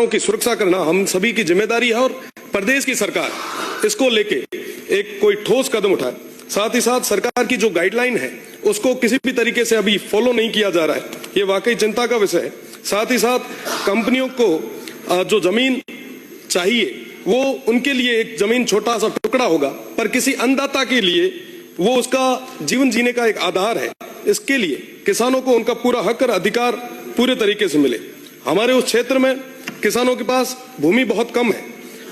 की सुरक्षा करना हम सभी की जिम्मेदारी है और प्रदेश की सरकार इसको लेके एक कोई ठोस कदम उठाए। साथ ही साथ सरकार की जो गाइडलाइन है उसको किसी भी तरीके से अभी फॉलो नहीं किया जा रहा है, ये वाकई चिंता का विषय है। साथ ही साथ कंपनियों को जो जमीन चाहिए वो उनके लिए एक जमीन छोटा सा टुकड़ा होगा, पर किसी अन्नदाता के लिए वो उसका जीवन जीने का एक आधार है। इसके लिए किसानों को उनका पूरा हक और अधिकार पूरे तरीके से मिले। हमारे उस क्षेत्र में किसानों के पास भूमि बहुत कम है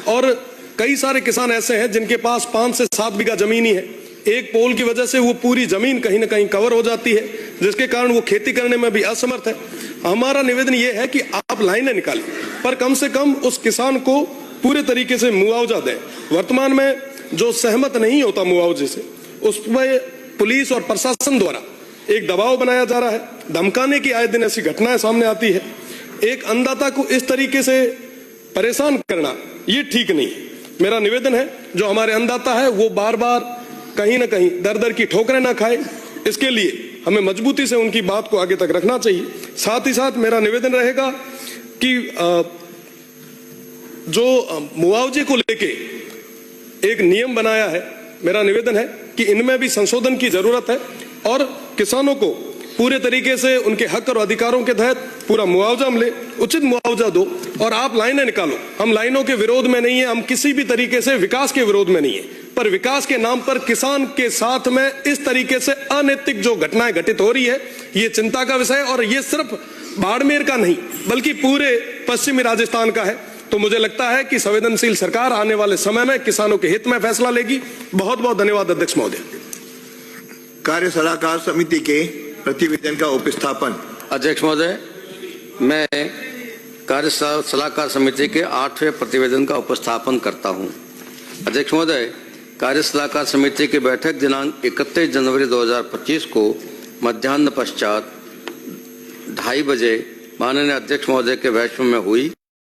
और कई सारे किसान ऐसे हैं जिनके पास 5 से 7 बीघा जमीन ही है। एक पोल की वजह से वो पूरी जमीन कहीं ना कहीं कवर हो जाती है, जिसके कारण वो खेती करने में भी असमर्थ है। हमारा निवेदन ये है कि आप लाइनें निकालें, पर कम से कम उस किसान को पूरे तरीके से मुआवजा दें। वर्तमान में जो सहमत नहीं होता मुआवजे से, उसमें पुलिस और प्रशासन द्वारा एक दबाव बनाया जा रहा है, धमकाने की आए दिन ऐसी घटनाएं सामने आती है। एक अन्नदाता को इस तरीके से परेशान करना ये ठीक नहीं है। मेरा निवेदन है जो हमारे अन्नदाता है वो बार बार कहीं ना कहीं दर दर की ठोकरें ना खाए, इसके लिए हमें मजबूती से उनकी बात को आगे तक रखना चाहिए। साथ ही साथ मेरा निवेदन रहेगा कि जो मुआवजे को लेके एक नियम बनाया है, मेरा निवेदन है कि इनमें भी संशोधन की जरूरत है और किसानों को पूरे तरीके से उनके हक और अधिकारों के तहत पूरा मुआवजा मिले, उचित मुआवजा दो। और आप लाइनें निकालो, हम लाइनों के विरोध में नहीं है, हम किसी भी तरीके से विकास के विरोध में नहीं है, पर विकास के नाम पर किसान के साथ में इस तरीके से अनैतिक जो घटनाएं घटित हो रही है ये चिंता का विषय है। और ये सिर्फ बाड़मेर का नहीं बल्कि पूरे पश्चिमी राजस्थान का है। तो मुझे लगता है कि संवेदनशील सरकार आने वाले समय में किसानों के हित में फैसला लेगी। बहुत बहुत धन्यवाद अध्यक्ष महोदय। कार्य सलाहकार समिति के प्रतिवेदन का उपस्थापन। अध्यक्ष महोदय, मैं कार्य सलाहकार समिति के 8वें प्रतिवेदन का उपस्थापन करता हूं। अध्यक्ष महोदय, कार्य सलाहकार समिति की बैठक दिनांक 31 जनवरी 2025 को मध्याह्न पश्चात 2:30 बजे माननीय अध्यक्ष महोदय के वैश्व में हुई।